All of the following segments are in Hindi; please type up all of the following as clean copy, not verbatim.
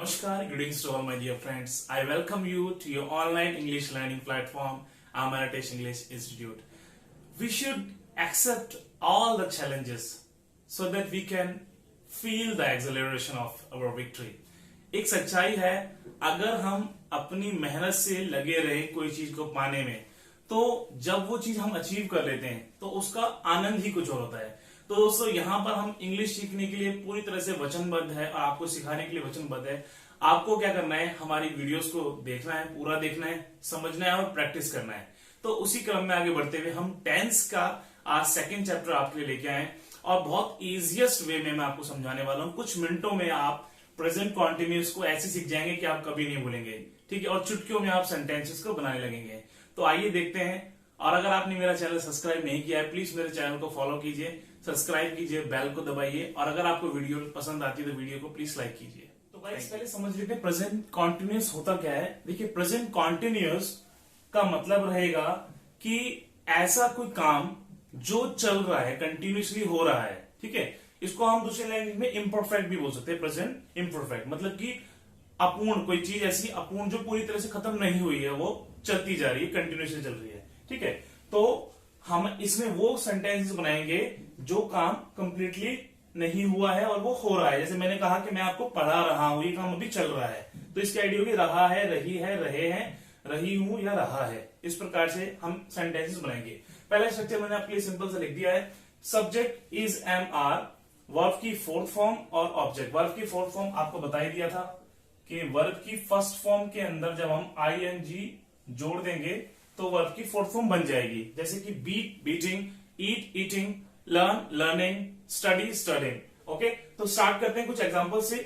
Namaskar, greetings to all my dear friends. I welcome you to your online English learning platform, Amaratesh English Institute. We should accept all the challenges so that we can feel the exhilaration of our victory. एक सच्चाई है, अगर हम अपनी मेहनत से लगे रहे कोई चीज को पाने में, तो जब वो चीज हम अचीव कर लेते हैं तो उसका आनंद ही कुछ और होता है। तो दोस्तों, यहाँ पर हम इंग्लिश सीखने के लिए पूरी तरह से वचनबद्ध है और आपको सिखाने के लिए वचनबद्ध है। आपको क्या करना है, हमारी वीडियोस को देखना है, पूरा देखना है, समझना है और प्रैक्टिस करना है। तो उसी क्रम में आगे बढ़ते हुए हम टेंस का आज सेकंड चैप्टर आपके लिए लेके आए और बहुत इजिएस्ट वे में मैं आपको समझाने वाला हूं। कुछ मिनटों में आप प्रेजेंट कॉन्टिन्यूस को ऐसे सीख जाएंगे कि आप कभी नहीं भूलेंगे, ठीक है। और चुटकियों में आप सेंटेंसेस को बनाने लगेंगे। तो आइए देखते हैं। और अगर आपने मेरा चैनल सब्सक्राइब नहीं किया है, प्लीज मेरे चैनल को फॉलो कीजिए, सब्सक्राइब कीजिए, बेल को दबाइए और अगर आपको वीडियो पसंद आती है तो वीडियो को प्लीज लाइक कीजिए। तो गाइस, पहले समझ लेते हैं प्रेजेंट कॉन्टिन्यूस होता क्या है। देखिए, प्रेजेंट कॉन्टिन्यूस का मतलब रहेगा कि ऐसा कोई काम जो चल रहा है, कंटिन्यूसली हो रहा है, ठीक है। इसको हम दूसरे लैंग्वेज में इम्परफेक्ट भी बोल सकते हैं। प्रेजेंट इम्परफेक्ट मतलब कि अपूर्ण, कोई चीज ऐसी अपूर्ण जो पूरी तरह से खत्म नहीं हुई है, वो चलती जा रही है, कंटिन्यूसली चल रही है, ठीक है। तो हम इसमें वो सेंटेंसेस बनाएंगे जो काम कंप्लीटली नहीं हुआ है और वो हो रहा है। जैसे मैंने कहा कि मैं आपको पढ़ा रहा हूं, ये काम अभी चल रहा है, तो इसकी आइडिया होगी रहा है, रही है, रहे हैं, रही हूं या रहा है। इस प्रकार से हम सेंटेंसेस बनाएंगे। पहला स्ट्रक्चर मैंने आपके लिए सिंपल से लिख दिया है। Subject is am are, verb की फोर्थ फॉर्म और ऑब्जेक्ट। वर्ब की फोर्थ फॉर्म आपको बता ही दिया था कि वर्ब की फर्स्ट फॉर्म के अंदर जब हम आईएनजी जोड़ देंगे तो वर्ब की फोर्थ फॉर्म बन जाएगी। जैसे कि beat beating, eat eating, learn learning, study studying. Okay, तो स्टार्ट करते हैं कुछ एग्जांपल से,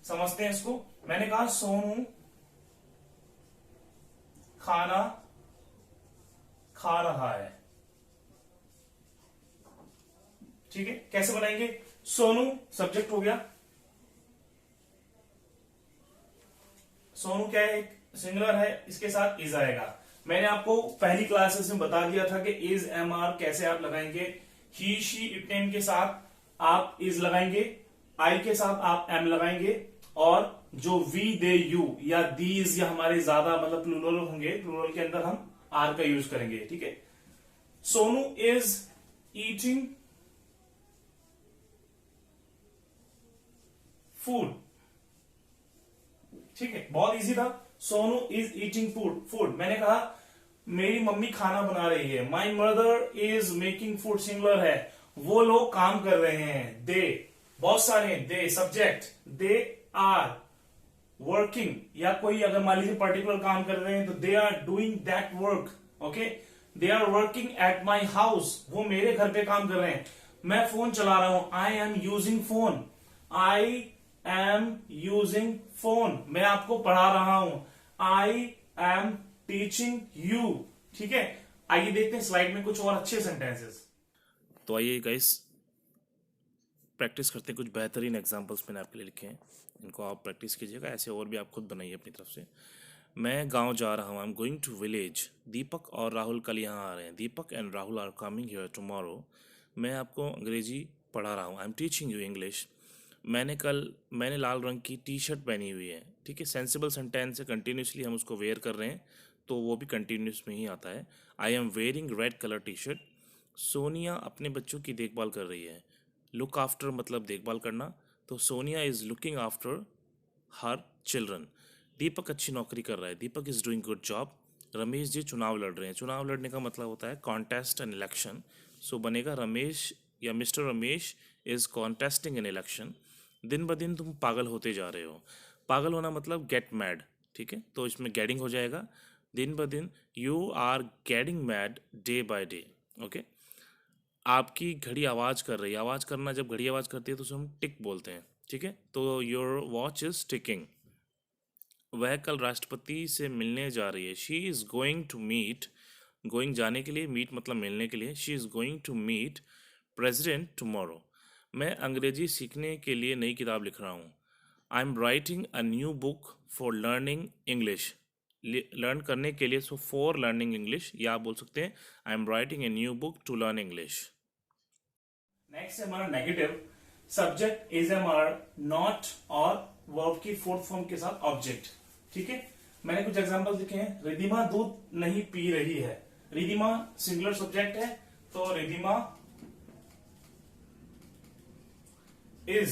समझते हैं इसको। मैंने कहा सोनू खाना खा रहा है, ठीक है। कैसे बनाएंगे? सोनू सब्जेक्ट हो गया, सोनू क्या है, सिंगुलर है, इसके साथ इज आएगा। मैंने आपको पहली क्लासेस में बता दिया था कि इज एम आर कैसे आप लगाएंगे। ही शी इट नेम के साथ आप इज लगाएंगे, आई के साथ आप एम लगाएंगे और जो वी दे यू या दीज या हमारे ज्यादा मतलब प्लूरल होंगे, प्लूरल के अंदर हम आर का यूज करेंगे, ठीक है। सोनू इज ईटिंग फूड, ठीक है, बहुत इजी था। Sonu is eating food. Food मैंने कहा मेरी मम्मी खाना बना रही है, my mother is making food, singular है, वो लोग काम कर रहे हैं, दे बहुत सारे हैं, दे सब्जेक्ट, दे आर वर्किंग, या कोई अगर मान लीजिए पर्टिकुलर काम कर रहे हैं तो they are doing that work, okay. They are working at my house, वो मेरे घर पे काम कर रहे हैं। मैं फोन चला रहा हूं, I am using phone, I am using phone, मैं आपको पढ़ा रहा हूं, आई एम टीचिंग यू, ठीक है। आइए देखते हैं स्लाइड में कुछ और अच्छे सेंटेंसेस। तो आइए गाइस प्रैक्टिस करते हैं। कुछ बेहतरीन एग्जांपल्स मैंने आपके लिए लिखे हैं, इनको आप प्रैक्टिस कीजिएगा। ऐसे और भी आप खुद बनाइए अपनी तरफ से। मैं गांव जा रहा हूँ, I am going to village. Deepak और राहुल कल यहाँ आ रहे हैं, Deepak and Rahul are coming here tomorrow. मैं आपको अंग्रेजी पढ़ा रहा हूँ, I am teaching you English. मैंने लाल रंग की टी शर्ट पहनी हुई है, ठीक है। सेंसिबल सेंटेंस है, कंटिन्यूसली हम उसको वेयर कर रहे हैं तो वो भी कंटिन्यूस में ही आता है। I am wearing red colour T shirt. Sonia अपने बच्चों की देखभाल कर रही है। लुक आफ्टर मतलब देखभाल करना, तो Sonia is looking after her children. Deepak अच्छी नौकरी कर रहा है, Deepak is doing good job. Ramesh ji चुनाव लड़ रहे हैं। चुनाव लड़ने का मतलब होता है कॉन्टेस्ट एन इलेक्शन, सो बनेगा रमेश या mister Ramesh is contesting an election. दिन ब दिन तुम पागल होते जा रहे हो। पागल होना मतलब गेट मैड, ठीक है, तो इसमें गेटिंग हो जाएगा। दिन ब दिन you are getting mad day by day, okay. आपकी घड़ी आवाज़ कर रही है। आवाज़ करना, जब घड़ी आवाज़ करती है तो उसे हम टिक बोलते हैं, ठीक है। तो योर वॉच इज टिकिंग। वह कल राष्ट्रपति से मिलने जा रही है। She is going to meet, going जाने के लिए, मीट मतलब मिलने के लिए। She is going to meet president tomorrow. मैं अंग्रेजी सीखने के लिए नई किताब लिख रहा हूँ। I am writing a new book for learning English. Learn करने के लिए, सो फॉर लर्निंग इंग्लिश, या आप बोल सकते हैं I am writing a new book to learn English. Next है हमारा negative. Subject is am are, not और वर्ब की फोर्थ फॉर्म के साथ ऑब्जेक्ट। ठीक है, मैंने कुछ एग्जांपल लिखे हैं। रिधिमा दूध नहीं पी रही है। रिधिमा सिंगुलर सब्जेक्ट है, तो रिधिमा इज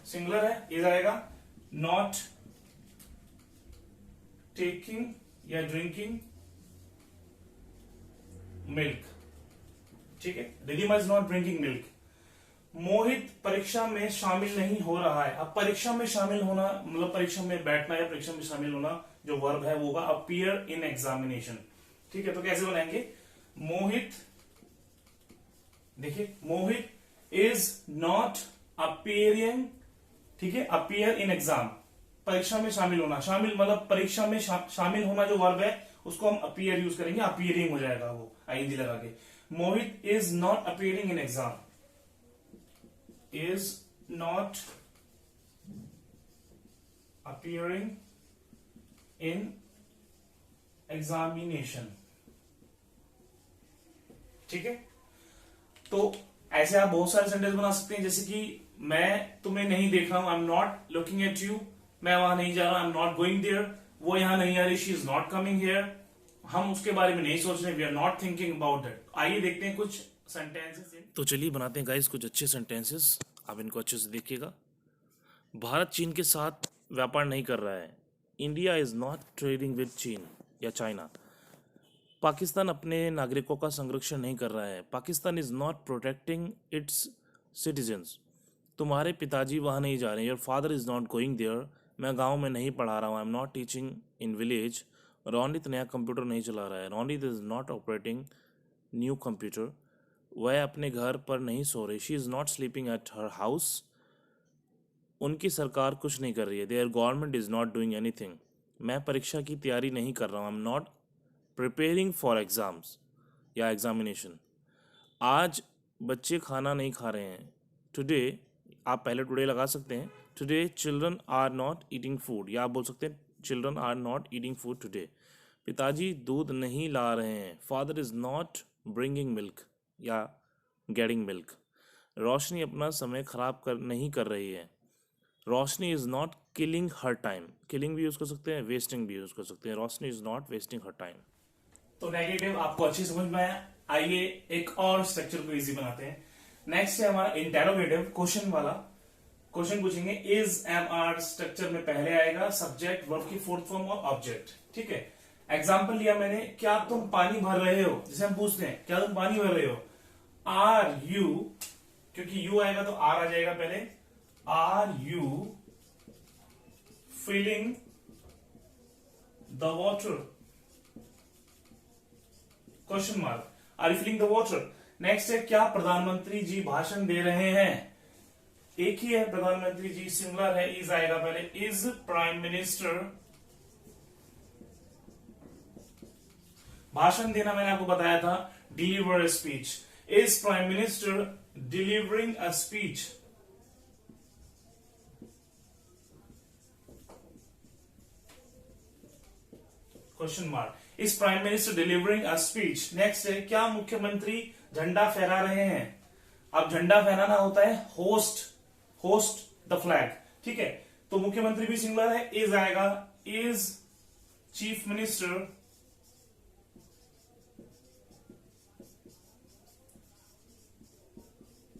सिंगुलर है, इज आएगा। नॉट टेकिंग या ड्रिंकिंग मिल्क। ठीक है, Ridhima is not drinking milk. Mohit परीक्षा में शामिल नहीं हो रहा है। अब परीक्षा में शामिल होना मतलब परीक्षा में बैठना या परीक्षा में शामिल होना, जो वर्ब है वो होगा अपीयर इन एग्जामिनेशन। ठीक है, तो कैसे बनाएंगे? मोहित, देखिए मोहित इज नॉट अपीयरिंग। ठीक है, अपीयर इन एग्जाम, परीक्षा में शामिल होना। शामिल मतलब परीक्षा में शामिल होना जो वर्ब है उसको हम अपीयर यूज करेंगे, अपीयरिंग हो जाएगा वो आईएनजी लगा के। Mohit is not appearing in exam, is not appearing in examination। ठीक है, तो ऐसे आप बहुत सारे सेंटेंस बना सकते हैं, जैसे कि मैं तुम्हें नहीं देख रहा हूं, I am not looking at you. मैं वहां नहीं जा रहा, I am not going there. वो यहां नहीं आ रही, she is not coming here. हम उसके बारे में नहीं सोच रहे, we are not thinking about that. आइए देखते हैं कुछ सेंटेंसेस। तो चलिए बनाते हैं गाइस कुछ अच्छे सेंटेंसेस, आप इनको अच्छे से देखिएगा। भारत चीन के साथ व्यापार नहीं कर रहा है। India is not trading with चीन या चाइना। पाकिस्तान अपने नागरिकों का संरक्षण नहीं कर रहा है। Pakistan is not protecting its citizens. तुम्हारे पिताजी वहाँ नहीं जा रहे हैं। Your father is not going there. मैं गांव में नहीं पढ़ा रहा हूँ, I am not teaching in village. Ronit नया कंप्यूटर नहीं चला रहा है। Ronit is not operating new computer. वह अपने घर पर नहीं सो रही। She is not sleeping at her house. उनकी सरकार कुछ नहीं कर रही है। There government is not doing anything. मैं परीक्षा की तैयारी नहीं कर रहा हूँ, I am not preparing for exams या एग्जामिनेशन। आज बच्चे खाना नहीं खा रहे हैं। टुडे, आप पहले टुडे लगा सकते हैं। Today children are not eating food, या आप बोल सकते हैं children are not eating food today. पिताजी दूध नहीं ला रहे हैं। Father is not bringing milk या गेटिंग मिल्क। रोशनी अपना समय खराब नहीं कर रही है। Roshni is not killing her time. Killing भी यूज़ कर सकते हैं, वेस्टिंग भी यूज़ कर सकते हैं। Roshni is not wasting her time. तो नेगेटिव आपको अच्छी समझ में आया। आइए एक और स्ट्रक्चर को इजी बनाते हैं। नेक्स्ट है हमारा इंटेरोगेटिव, क्वेश्चन वाला। क्वेश्चन पूछेंगे, इज एम आर स्ट्रक्चर में पहले आएगा सब्जेक्ट, वर्ब की फोर्थ फॉर्म और ऑब्जेक्ट। ठीक है, एग्जाम्पल लिया मैंने, क्या तुम पानी भर रहे हो। जैसे हम पूछते हैं क्या तुम पानी भर रहे हो, आर यू, क्योंकि यू आएगा तो आर आ जाएगा पहले। Are you filling the water, question mark, are you filling the water. Next है, क्या प्रधानमंत्री जी भाषण दे रहे हैं। एक ही है प्रधानमंत्री जी, सिंगुलर है, इज आएगा पहले। इज प्राइम मिनिस्टर, भाषण देना मैंने आपको बताया था, deliver a speech. Is prime minister delivering a speech. Question mark, is prime minister delivering a speech. Next है, क्या मुख्यमंत्री झंडा फहरा रहे हैं। अब झंडा फहराना होता है होस्ट, होस्ट द फ्लैग। ठीक है, तो मुख्यमंत्री भी सिंगुलर है, इज आएगा। Is chief minister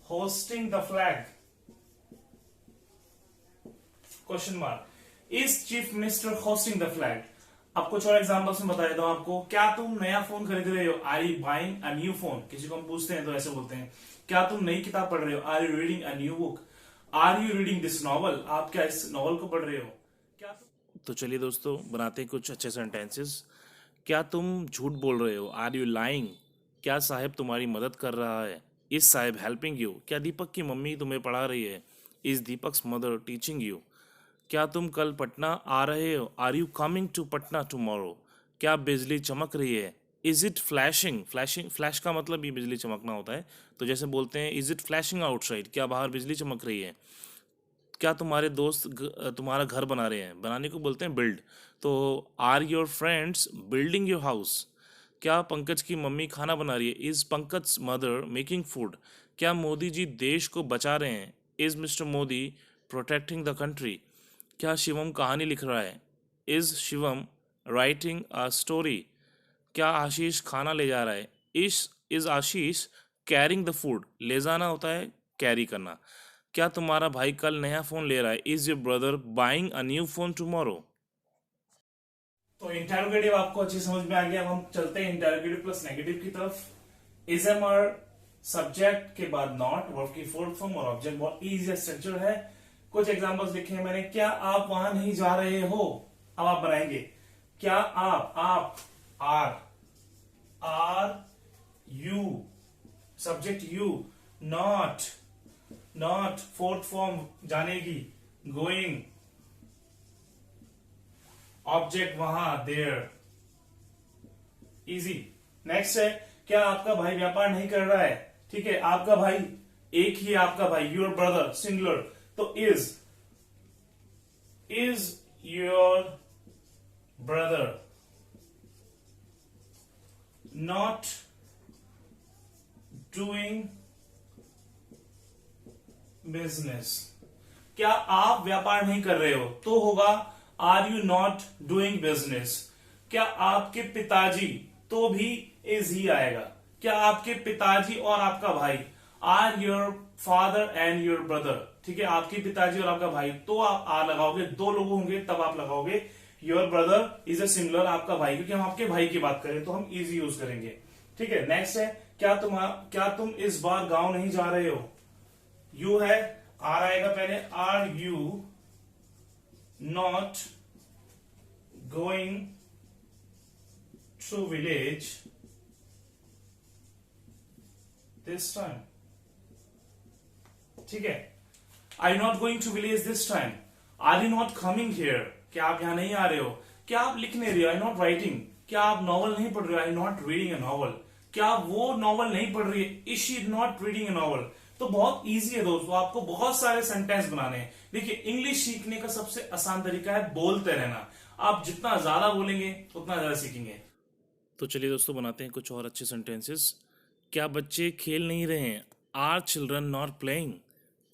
hosting the flag, question mark, is chief minister hosting the flag. अब कुछ और एग्जांपल्स में बता देता हूं आपको। क्या तुम नया फोन खरीद रहे हो, are you buying a new phone. किसी को हम पूछते हैं तो ऐसे बोलते हैं, क्या तुम नई किताब पढ़ रहे हो, are you reading a new book. Are you reading this novel, आप क्या इस नॉवल को पढ़ रहे हो। क्या तो चलिए दोस्तों बनाते हैं कुछ अच्छे सेंटेंसेस। क्या तुम झूठ बोल रहे हो, आर यू लाइंग। क्या साहिब तुम्हारी मदद कर रहा है, इज साहिब हेल्पिंग यू। क्या दीपक की मम्मी तुम्हें पढ़ा रही है, is Deepak's mother teaching you. क्या तुम कल पटना आ रहे हो, are you coming to Patna tomorrow. क्या बिजली चमक रही है, is it flashing. Flashing, flash का मतलब ही बिजली चमकना होता है, तो जैसे बोलते हैं इज इट फ्लैशिंग आउटसाइड, क्या बाहर बिजली चमक रही है। क्या तुम्हारे दोस्त तुम्हारा घर बना रहे हैं, बनाने को बोलते हैं बिल्ड, तो are your friends building your house. क्या पंकज की मम्मी खाना बना रही है, is Pankaj mother making food. क्या मोदी जी देश को बचा रहे हैं, is mister Modi protecting the country. क्या शिवम कहानी लिख रहा है? Is Shivam writing a story? क्या आशीष खाना ले जा रहा है? Is Ashish carrying the food? ले जाना होता है कैरी करना। क्या तुम्हारा भाई कल नया फोन ले रहा है? Is your brother buying a new phone tomorrow? तो इंटरोगेटिव आपको अच्छी समझ में आ गया। अब हम चलते हैं इंटरोगेटिव प्लस नेगेटिव की तरफ। इज एम आर सब्जेक्ट के बाद नॉट, वर्ब की फोर्थ फॉर्म और ऑब्जेक्ट। बहुत इजी स्ट्रक्चर है। कुछ एग्जांपल्स लिखे हैं मैंने। क्या आप वहां नहीं जा रहे हो? अब आप बनाएंगे। क्या आप are you, subject you, not fourth form जाने की, गोइंग, ऑब्जेक्ट वहां, देयर। इजी। नेक्स्ट है, क्या आपका भाई व्यापार नहीं कर रहा है? ठीक है, आपका भाई, एक ही आपका भाई, योर ब्रदर, सिंगुलर, तो is your brother not doing business? क्या आप व्यापार नहीं कर रहे हो? तो होगा are you not doing business. क्या आपके पिताजी? तो भी इज ही आएगा। क्या आपके पिताजी और आपका भाई? Are your father and your brother? ठीक है, आपके पिताजी और आपका भाई, तो आप आर लगाओगे। दो लोग होंगे तब आप लगाओगे your brother is a similar, आपका भाई, क्योंकि हम आपके भाई की बात करें तो हम इज यूज करेंगे। ठीक है, नेक्स्ट है, क्या तुम इस बार गांव नहीं जा रहे हो? यू है, आर आएगा पहले। Are you not going to village this time? ठीक है, are you not going to village this time? Are you not coming here? क्या आप यहां नहीं आ रहे हो? क्या आप लिख नहीं रहे हो? आई नॉट राइटिंग? क्या आप नॉवल नहीं पढ़ रहे हो? आई नॉट रीडिंग ए नॉवल? क्या वो नॉवल नहीं पढ़ रही है? Is she not reading A novel? तो बहुत इजी है दोस्तों, आपको बहुत सारे सेंटेंस बनाने हैं। देखिए, इंग्लिश सीखने का सबसे आसान तरीका है बोलते रहना। आप जितना ज्यादा बोलेंगे उतना ज्यादा सीखेंगे। तो चलिए दोस्तों, बनाते हैं कुछ और अच्छे सेंटेंसेस। क्या बच्चे खेल नहीं रहे हैं? Are children not playing?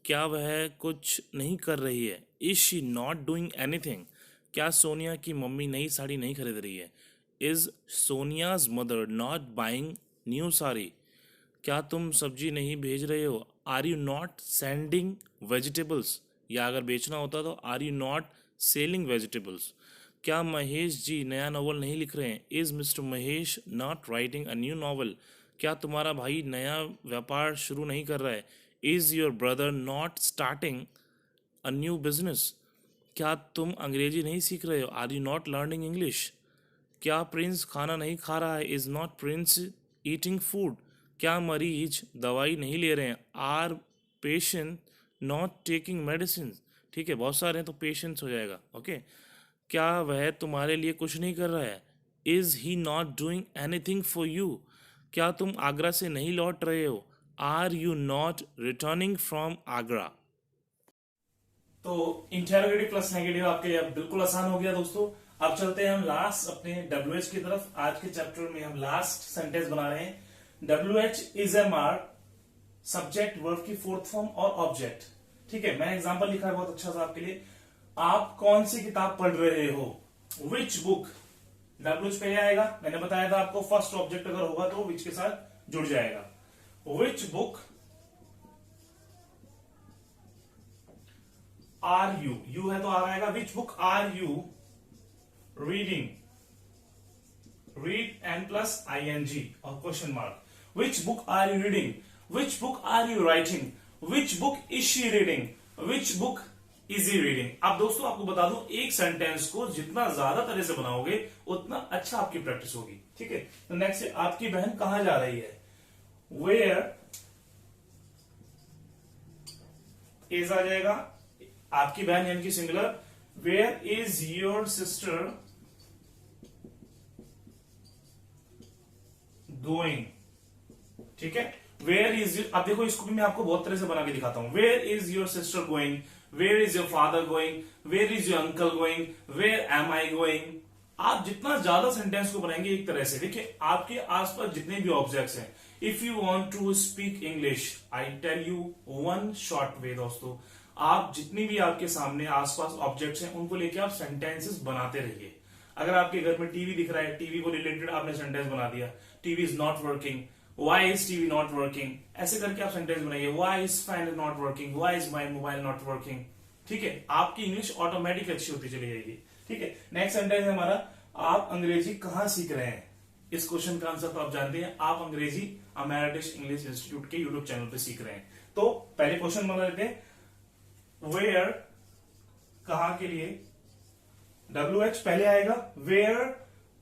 क्या वह कुछ नहीं कर रही है? Is she not doing anything? क्या सोनिया की मम्मी नई साड़ी नहीं खरीद रही है? Is Sonia's mother not buying new sari? क्या तुम सब्जी नहीं भेज रहे हो? Are you not sending vegetables? या अगर बेचना होता तो are you not selling vegetables? क्या महेश जी नया नॉवल नहीं लिख रहे हैं? Is mister Mahesh not writing a new novel? क्या तुम्हारा भाई नया व्यापार शुरू नहीं कर रहा है? Is your brother not starting a new business? क्या तुम अंग्रेजी नहीं सीख रहे हो? Are you not learning English? क्या प्रिंस खाना नहीं खा रहा है? Is not Prince eating food? क्या मरीज दवाई नहीं ले रहे हैं? Are patient not taking medicine? ठीक है, बहुत सारे हैं तो पेशेंट्स हो जाएगा। ओके, क्या वह तुम्हारे लिए कुछ नहीं कर रहा है? Is he not doing anything for you? क्या तुम आगरा से नहीं लौट रहे हो? Are you not returning from Agra? तो इंटेरोगेटिव प्लस नेगेटिव आपके लिए अब बिल्कुल आसान हो गया दोस्तों। अब चलते हैं हम लास्ट अपने WH की तरफ। आज के चैप्टर में हम लास्ट सेंटेंस बना रहे हैं। WH is am are subject, verb की फोर्थ फॉर्म और ऑब्जेक्ट। ठीक है, मैंने एग्जांपल लिखा है बहुत अच्छा सा आपके लिए। आप कौन सी किताब पढ़ रहे हो? Which book? WH पे आएगा। मैंने बताया था आपको, फर्स्ट ऑब्जेक्ट अगर होगा तो विच के साथ जुड़ जाएगा। Which book are you? You है तो आर आएगा। Which book are you reading? Read and plus ING और question mark. Which book are you reading? Which book are you writing? Which book is she reading? Which book is he reading? अब दोस्तों आपको बता दूं, एक सेंटेंस को जितना ज्यादा तरह से बनाओगे उतना अच्छा आपकी प्रैक्टिस होगी। ठीक है, तो नेक्स्ट, आपकी बहन कहां जा रही है? वेयर इज आ जाएगा। आपकी बहन यानी कि singular. Where is your sister going? ठीक है, वेयर इज, अब देखो इसको भी मैं आपको बहुत तरह से बना के दिखाता हूं। Where is your sister going? Where is your father going? Where is your uncle going? Where am I going? आप जितना ज्यादा सेंटेंस को बनाएंगे एक तरह से, देखिए आपके आसपास जितने भी ऑब्जेक्ट्स हैं, if you want to speak English, I tell you one short way दोस्तों, आप जितनी भी आपके सामने आसपास ऑब्जेक्ट्स हैं उनको लेके आप सेंटेंसेस बनाते रहिए। अगर आपके घर में टीवी दिख रहा है, टीवी को रिलेटेड आपने सेंटेंस बना दिया, TV is not working, why is TV not working, ऐसे करके आप सेंटेंस बनाइए। Why is fan not working, why is my mobile not working. ठीक है, आपकी इंग्लिश ऑटोमेटिक अच्छी होती चली जाएगी। ठीक है, नेक्स्ट सेंटेंस है हमारा, आप अंग्रेजी कहां सीख रहे हैं। इस क्वेश्चन का आंसर तो आप जानते हैं, आप अंग्रेजी अमेरिटिश इंग्लिश इंस्टीट्यूट के यूट्यूब चैनल पे सीख रहे हैं। तो पहले क्वेश्चन बना लेते हैं, वेयर कहां के लिए, WH पहले आएगा, where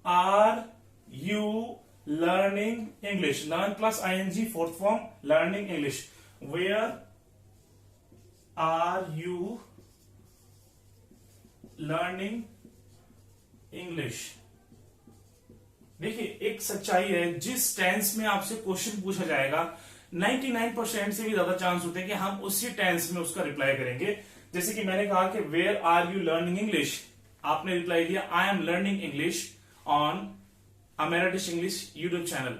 are you learning English, learn plus ING fourth form, learning English, where are you learning English. देखिए, एक सच्चाई है, जिस टेंस में आपसे क्वेश्चन पूछा जाएगा 99% से भी ज्यादा चांस होते हैं कि हम उसी टेंस में उसका रिप्लाई करेंगे। जैसे कि मैंने कहा कि where are you learning English, आपने रिप्लाई दिया I am learning English on Ameritish English YouTube channel.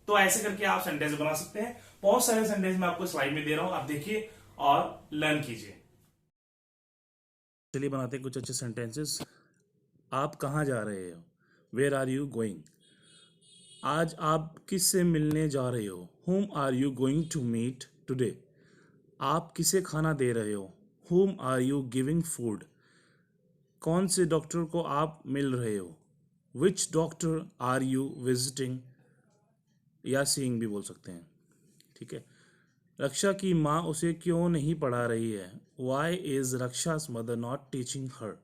तो ऐसे करके आप सेंटेंस बना सकते हैं। बहुत सारे सेंटेंस मैं आपको स्लाइड में दे रहा हूं, आप देखिए और लर्न कीजिए। चलिए बनाते हैं कुछ अच्छे सेंटेंसेस। आप कहाँ जा रहे हो, वेयर आर यू गोइंग। आज आप किससे मिलने जा रहे हो, whom are you going to meet today. आप किसे खाना दे रहे हो, whom are you giving food. कौन से डॉक्टर को आप मिल रहे हो, which doctor are you visiting, या सीइंग भी बोल सकते हैं। ठीक है, रक्षा की माँ उसे क्यों नहीं पढ़ा रही है, why is Raksha's mother not teaching her.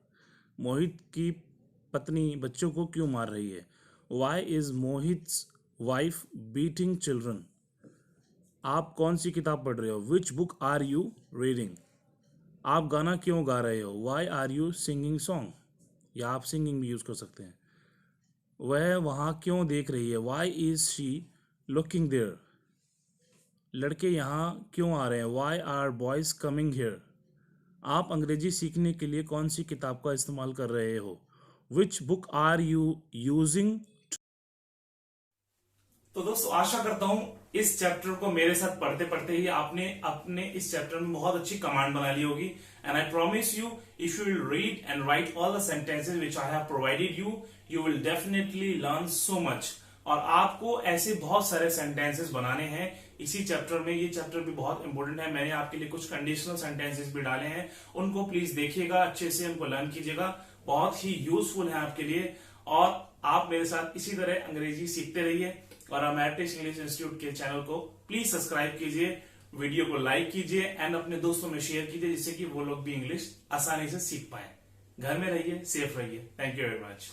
Mohit की पत्नी बच्चों को क्यों मार रही है, why is Mohit's wife beating children. आप कौन सी किताब पढ़ रहे हो, which book are you reading. आप गाना क्यों गा रहे हो, why are you singing song, या आप सिंगिंग भी यूज कर सकते हैं। वह वहाँ क्यों देख रही है, why is she looking there. लड़के यहाँ क्यों आ रहे हैं, why are boys coming here. आप अंग्रेजी सीखने के लिए कौन सी किताब का इस्तेमाल कर रहे हो, which book are you using. तो दोस्तों, आशा करता हूं इस चैप्टर को मेरे साथ पढ़ते पढ़ते ही आपने अपने इस चैप्टर में बहुत अच्छी कमांड बना ली होगी। And I promise you, if you will read and right all the sentences which I have provided you, you will definitely learn so much. और आपको ऐसे बहुत सारे सेंटेंसेस बनाने हैं इसी चैप्टर में। ये चैप्टर भी बहुत इंपॉर्टेंट है। मैंने आपके लिए कुछ कंडीशनल सेंटेंसेस भी डाले हैं, उनको प्लीज देखिएगा, अच्छे से उनको लर्न कीजिएगा, बहुत ही यूजफुल है आपके लिए। और आप मेरे साथ इसी तरह अंग्रेजी सीखते रहिए और अमेरिटिश इंग्लिश इंस्टीट्यूट के चैनल को प्लीज सब्सक्राइब कीजिए, वीडियो को लाइक कीजिए एंड अपने दोस्तों में शेयर कीजिए, जिससे कि वो लोग भी इंग्लिश आसानी से सीख पाए। घर में रहिए, सेफ रहिए। Thank you very much.